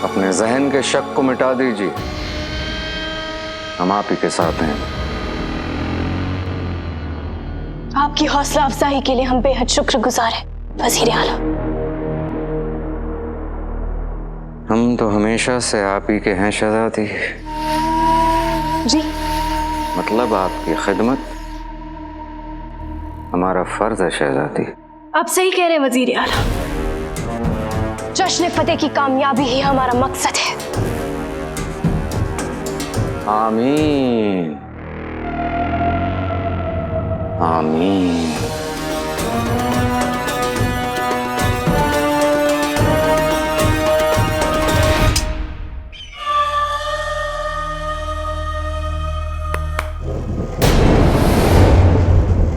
अपने जहन के शक को मिटा दीजिए, हम आप ही के साथ हैं। आपकी हौसला अफजाई के लिए हम बेहद शुक्रगुजार हैं वजीर आला। हम तो हमेशा से आप ही के हैं शहजादी। जी मतलब आपकी खिदमत हमारा फर्ज है शहजादी। आप सही कह रहे हैं वजीर आला। जश्न फतेह की कामयाबी ही हमारा मकसद है। आमीन आमीन।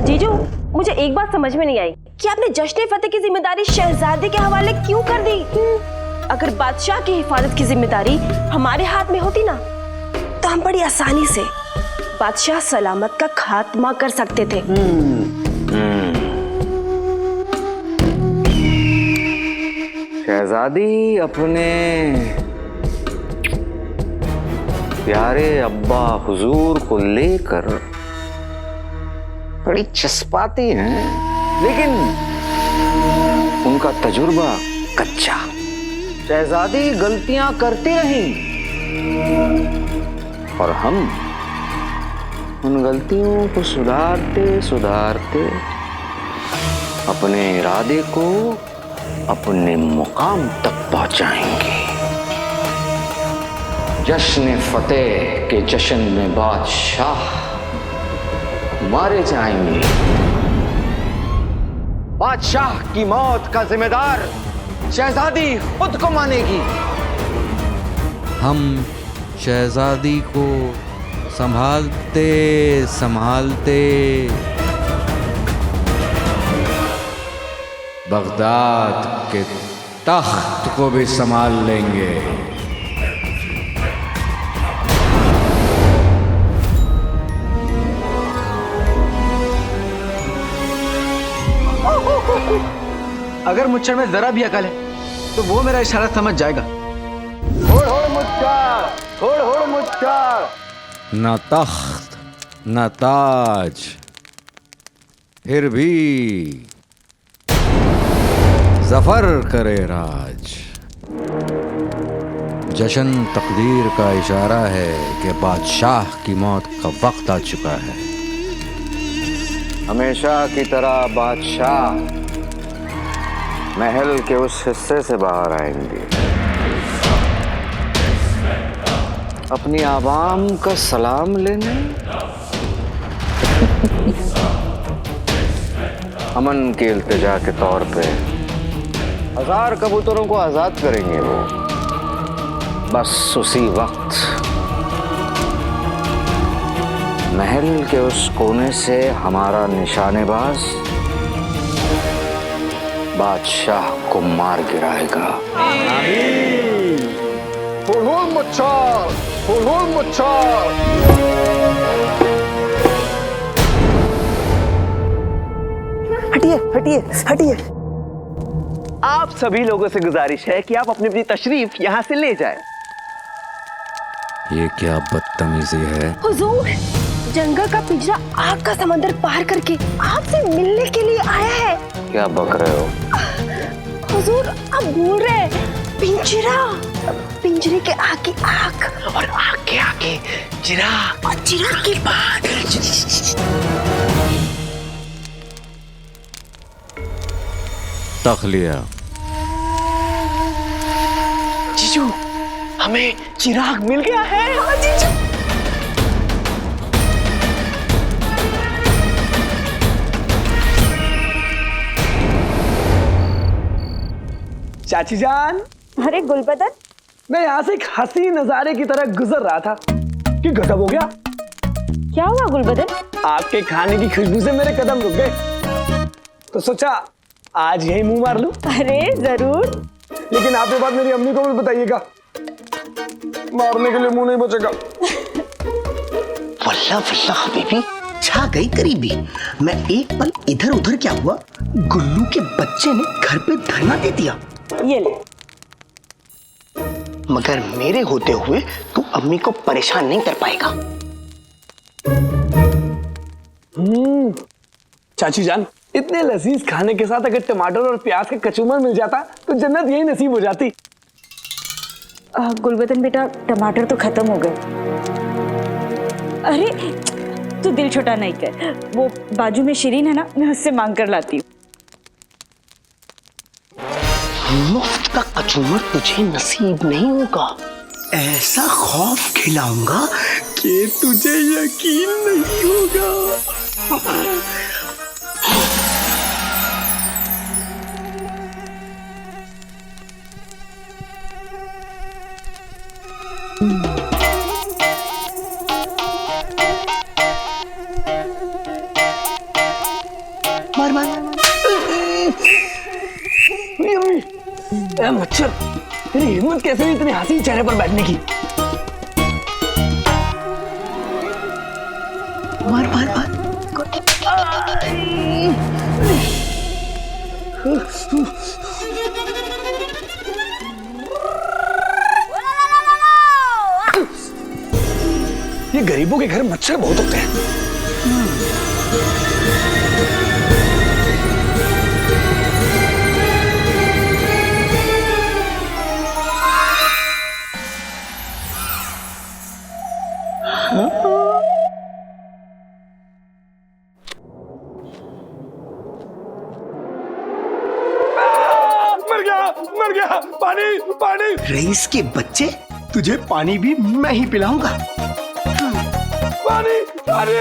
जीजू, मुझे एक बात समझ में नहीं आई कि आपने जश्न फतेह की जिम्मेदारी शहजादे के हवाले क्यों कर दी? अगर बादशाह की हिफाजत की जिम्मेदारी हमारे हाथ में होती ना, तो हम बड़ी आसानी से बादशाह सलामत का खात्मा कर सकते थे। शहजादी अपने प्यारे अब्बा हुजूर को लेकर बड़ी चस्पाती हैं, लेकिन उनका तजुर्बा कच्चा। शहजादी गलतियां करती रहीं और हम उन गलतियों को सुधारते सुधारते अपने इरादे को अपने मुकाम तक पहुंचाएंगे। जश्न फतेह के जश्न में बादशाह मारे जाएंगे। बादशाह की मौत का जिम्मेदार शहजादी खुद को मानेगी। हम शहजादी को संभालते संभालते बगदाद के तख्त को भी संभाल लेंगे। अगर मुझ में जरा भी अकल है तो वो मेरा इशारा समझ जाएगा। होड़ होड़ मुच्चार, होड़ होड़ मुच्चार। न तख्त न ताज, फिर भी जफर करे राज। जश्न तकदीर का इशारा है कि बादशाह की मौत का वक्त आ चुका है। हमेशा की तरह बादशाह महल के उस हिस्से से बाहर आएंगे, अपनी आवाम का सलाम लेने, अमन के इल्तिजा के तौर पे 1000 कबूतरों को आजाद करेंगे वो। बस उसी वक्त महल के उस कोने से हमारा निशानेबाज बादशाह को मार गिराएगा। हुलहुल मुच्छर, हुलहुल मुच्छर। हटिए हटिए हटिए। आप सभी लोगों से गुजारिश है कि आप अपनी अपनी तशरीफ यहाँ से ले जाएं। ये क्या बदतमीजी है? हुजूर, जंगल का पिंजरा आग का समंदर पार करके आपसे मिलने के लिए आया है। क्या बक रहे हो? हुजूर, आप भूल रहे हैं, पिंजरा, पिंजरे के आगे आग और आग के आगे चिराग और चिराग के बाद तखलिया। जीजू, हमें चिराग मिल गया है। हाँ जीजू। चाची जान। अरे गुलबदन, मैं यहाँ से एक हसी नजारे की तरह गुजर रहा था कि गजब हो गया। क्या हुआ गुलबदन? आपके खाने की खुशबू से मेरे कदम रुक गए, तो सोचा आज यही मुंह मार लूं। अरे जरूर, लेकिन आप ये बात मेरी अम्मी को भी बताइएगा, मारने के लिए मुंह नहीं बचेगा। वल्ला वल्ला हबीबी, छा गई करीबी। मैं एक पल इधर उधर क्या हुआ, गुल्लू के बच्चे ने घर पे धरना दे दिया। ये ले। मगर मेरे होते हुए तू अम्मी को परेशान नहीं कर पाएगा। चाची जान, इतने लजीज खाने के साथ अगर टमाटर और प्याज का कचूमर मिल जाता तो जन्नत यही नसीब हो जाती। गुलबदन बेटा, टमाटर तो खत्म हो गए। अरे तू दिल छोटा नहीं कर, वो बाजू में शिरीन है ना, मैं उससे मांग कर लाती हूँ। मुफ्त का कचूमर तुझे नसीब नहीं होगा। ऐसा खौफ खिलाऊंगा कि तुझे यकीन नहीं होगा। मार मार अम्मी, ए मच्छर, तेरी हिम्मत कैसे हुई इतनी हंसी चेहरे पर बैठने की? मार मार मार। ये गरीबों के घर मच्छर बहुत होते हैं। मर गया, पानी पानी। रईस के बच्चे, तुझे पानी भी मैं ही पिलाऊंगा। पानी पानी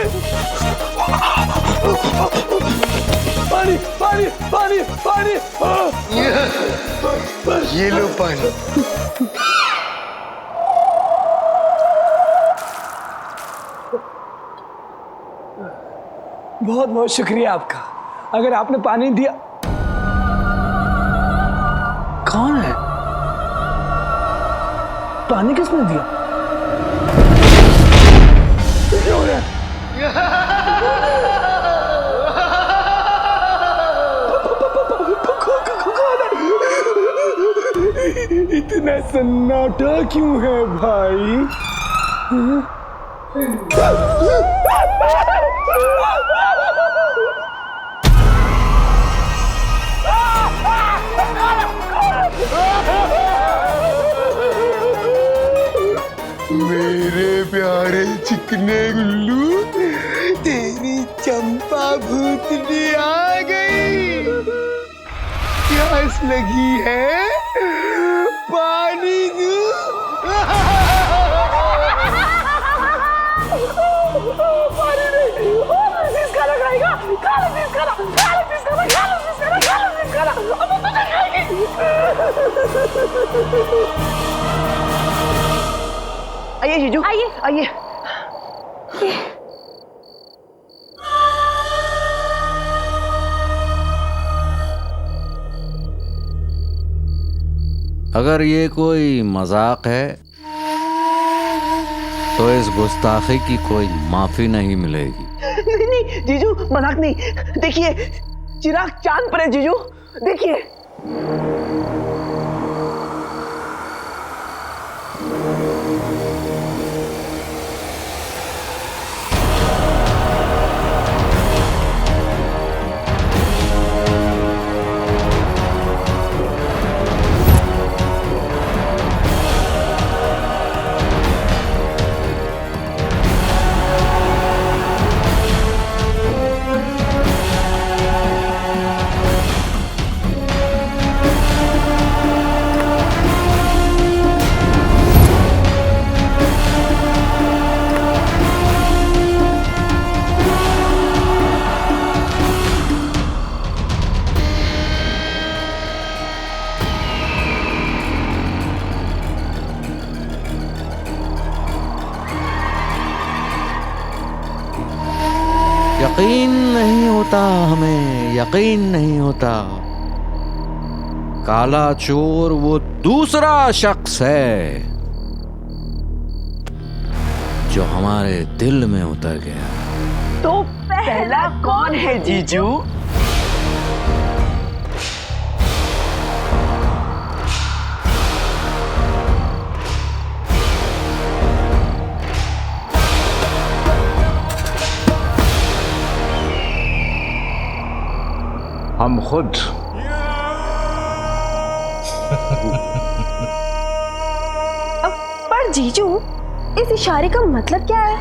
पानी पानी पानी पानी। ये लो पानी। बहुत बहुत शुक्रिया आपका। अगर आपने पानी दिया। कौन है? पानी किसने दिया? क्या हो रहा है? इतना सन्नाटा क्यों है भाई? मेरे प्यारे चिकने गुल्लू, तेरी चंपा भूतनी आ गई। प्यास लगी है, पानी दो। पानी नहीं, खाना खाएगा, खाना। अब वो तुझे खाएगी। आइए जीजू, आइए। आइए। अगर ये कोई मजाक है तो इस गुस्ताखी की कोई माफी नहीं मिलेगी। नहीं नहीं जीजू, मजाक नहीं। देखिए, चिराग चांद पर है जीजू, देखिए। यकीन नहीं होता, हमें यकीन नहीं होता। काला चोर वो दूसरा शख्स है जो हमारे दिल में उतर गया। तो पहला कौन है जीजू? हम खुद। पर जीजू, इस इशारे का मतलब क्या है?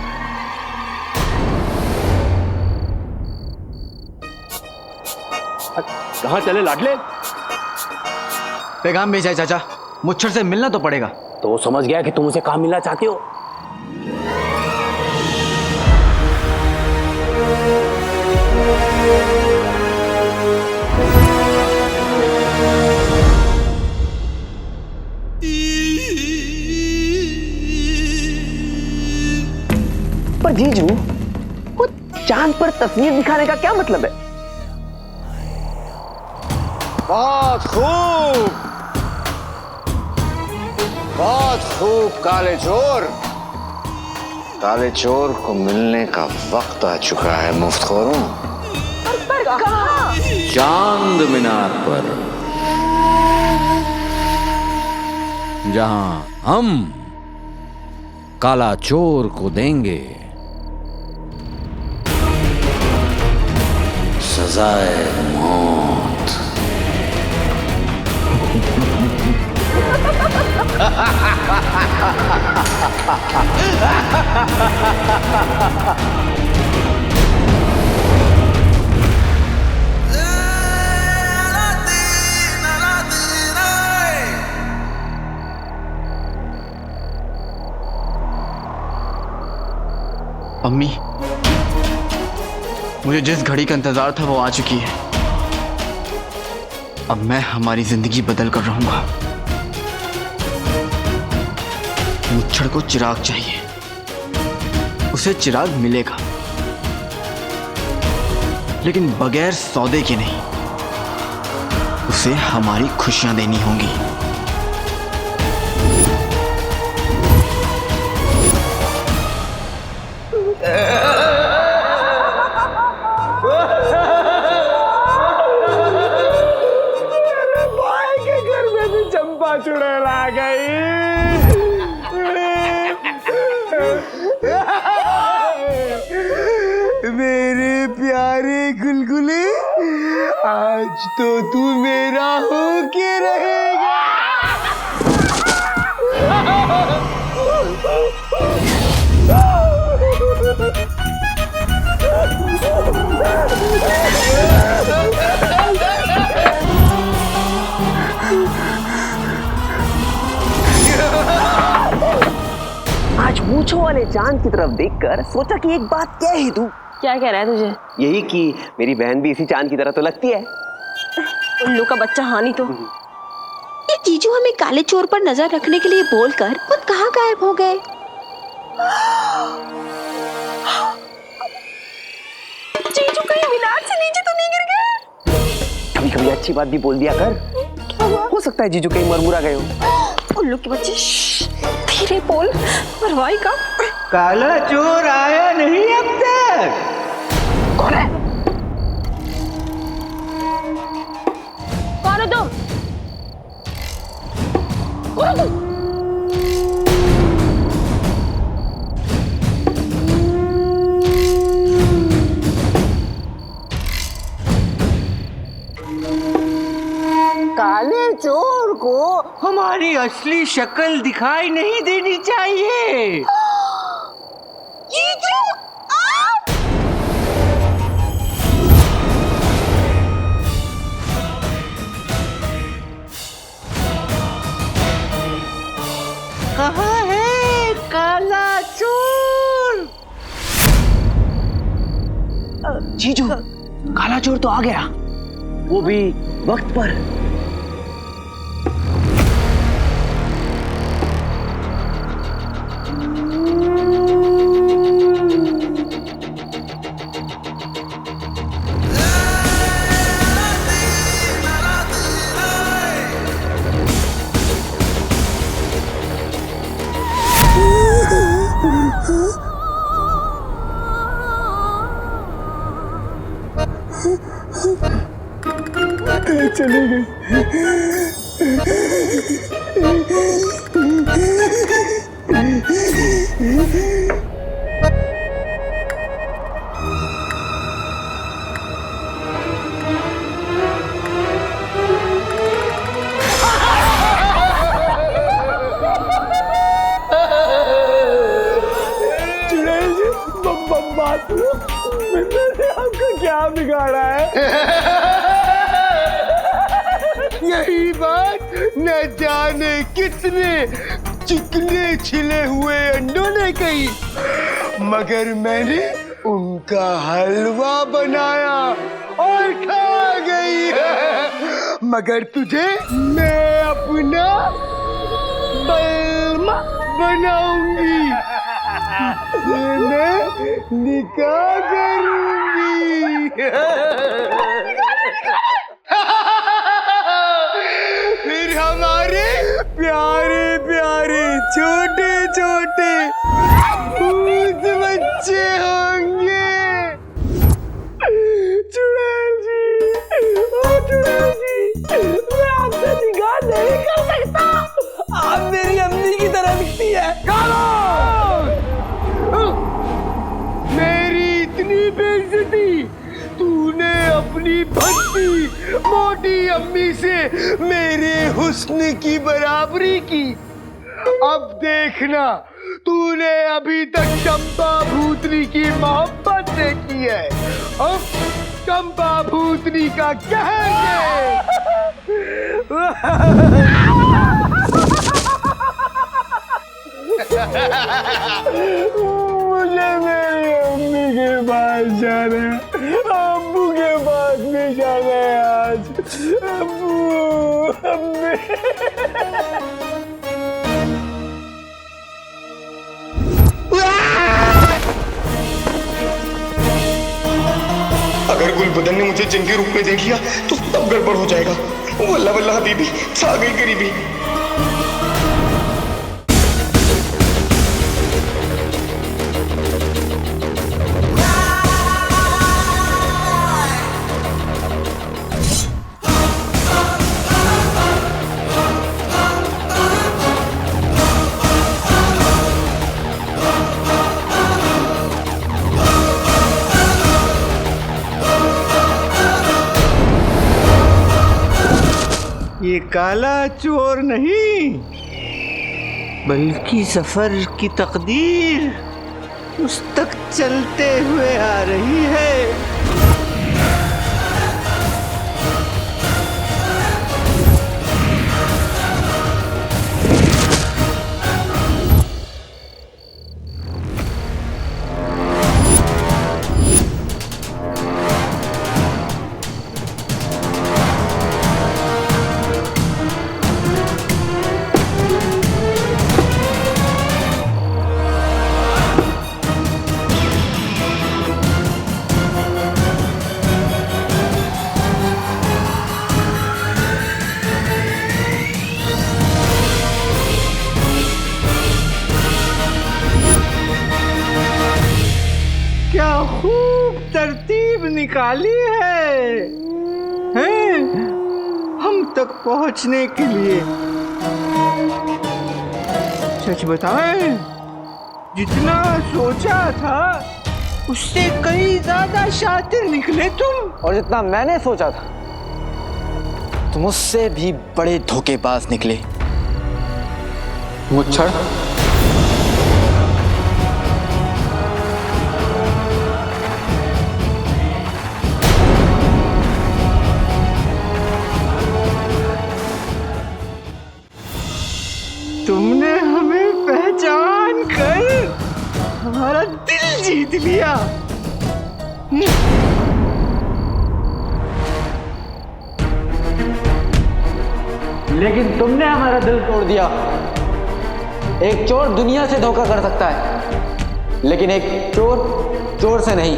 कहाँ चले लाडले? पैगाम भेजा है चाचा, मुच्छर से मिलना तो पड़ेगा। तो वो समझ गया कि तुम उसे काम मिलना चाहते हो। पर जीजू, वो चांद पर तस्वीर दिखाने का क्या मतलब है? बहुत खूब काले चोर। काले चोर को मिलने का वक्त आ चुका है मुफ्तखोरों। पर कहाँ? चांद मीनार पर, जहां हम काला चोर को देंगे सजाए मौत। अम्मी, मुझे जिस घड़ी का इंतजार था वो आ चुकी है। अब मैं हमारी जिंदगी बदल कर रहूंगा। मुच्छड़ को चिराग चाहिए, उसे चिराग मिलेगा, लेकिन बगैर सौदे के नहीं। उसे हमारी खुशियां देनी होंगी। भाई के घर में भी चंपा चुड़ैल आ गई। मेरे प्यारे गुलगुले, आज तो तू मेरा हो के रहेगा। आज मूंछों वाले चांद की तरफ देखकर सोचा कि एक बात कह ही दूं। क्या कह रहा है तुझे? यही कि मेरी बहन भी इसी चांद की तरह तो लगती है। उल्लू का बच्चा हानि तो। ये जीजू हमें काले चोर पर नजर रखने के लिए बोलकर खुद कहाँ गायब हो गए? जीजू कहीं मीनार से नीचे तो नहीं गिर गए? कभी कभी अच्छी बात भी बोल दिया कर। क्या हुआ? हो सकता है जीजू कहीं मरमुरा गए हो। उल्लू के बच्चे, धीरे बोल, मरवाई का। काला चोर आया नहीं अब तक। कौन है? कौन हो तुम? कौन हो तुम? काले चोर को हमारी असली शक्ल दिखाई नहीं देनी चाहिए। जीजू, आप! कहाँ है काला चोर? जीजू, काला चोर तो आ गया, वो भी वक्त पर। चली गई। जाने कितने चिकने छिले हुए अंडों ने कही, मगर मैंने उनका हलवा बनाया और खा गई। मगर तुझे मैं अपना बलमा बनाऊंगी, मैं निकाह करूंगी। फिर हमारे प्यारे प्यारे छोटे छोटे भूत बच्चे होंगे। चुड़ैल जी, ओ चुड़ैल जी, मैं आपसे निगाह नहीं कर सकता। आप मेरी अम्मी की तरह दिखती है। मेरी इतनी बेइज्जती तूने अपनी भक्ति मोटी अम्मी से मेरे हुस्न की बराबरी की। अब देखना, तूने अभी तक चंपा भूतनी की मोहब्बत से की है, अब चंपा भूतनी का कहर मुझे मेरी अम्मी के पास जाना है, अब्बू के पास भी जाना है आज। अब्बू, अम्मी। अगर गुलबदन ने मुझे जिन के रूप में देख लिया तो तब गड़बड़ हो जाएगा। वल्लाह वल्लाह दीदी, छा गई गरीबी। ये काला चोर नहीं, बल्कि सफर की तकदीर उस तक चलते हुए आ रही है। क्या खूब तरतीब निकाली है, हैं? हम तक पहुंचने के लिए। सच बताएं, जितना सोचा था उससे कई ज्यादा शातिर निकले तुम। और जितना मैंने सोचा था तुम उससे भी बड़े धोखेबाज निकले। मुच्छड़, तुमने हमें पहचान कर हमारा दिल जीत लिया। लेकिन तुमने हमारा दिल तोड़ दिया। एक चोर दुनिया से धोखा कर सकता है, लेकिन एक चोर चोर से नहीं।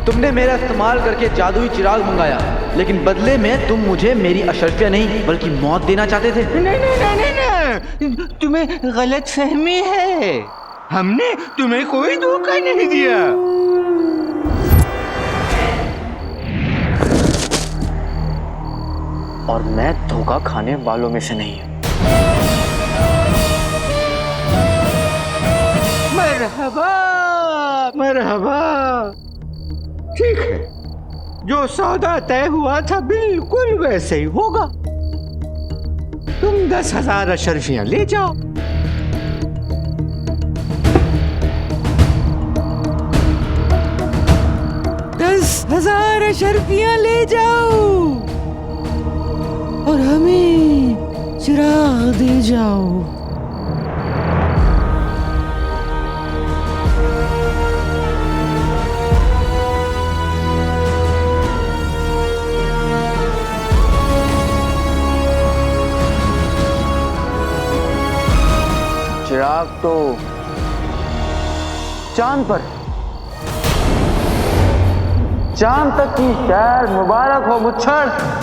तुमने मेरा इस्तेमाल करके जादुई चिराग मंगाया, लेकिन बदले में तुम मुझे मेरी अशरफिया नहीं बल्कि मौत देना चाहते थे। नहीं नहीं नहीं नहीं, नहीं। तुम्हें गलत फहमी है, हमने तुम्हें कोई धोखा नहीं दिया। और मैं धोखा खाने वालों में से नहीं हूं। मरहबा मरहबा, ठीक है, जो सौदा तय हुआ था बिल्कुल वैसे ही होगा। तुम 10,000 अशरफियां ले जाओ। हजार अशरफियां ले जाओ और हमें चिराग दे जाओ। चिराग तो चांद पर, चांद तक की खैर मुबारक हो मुच्छर।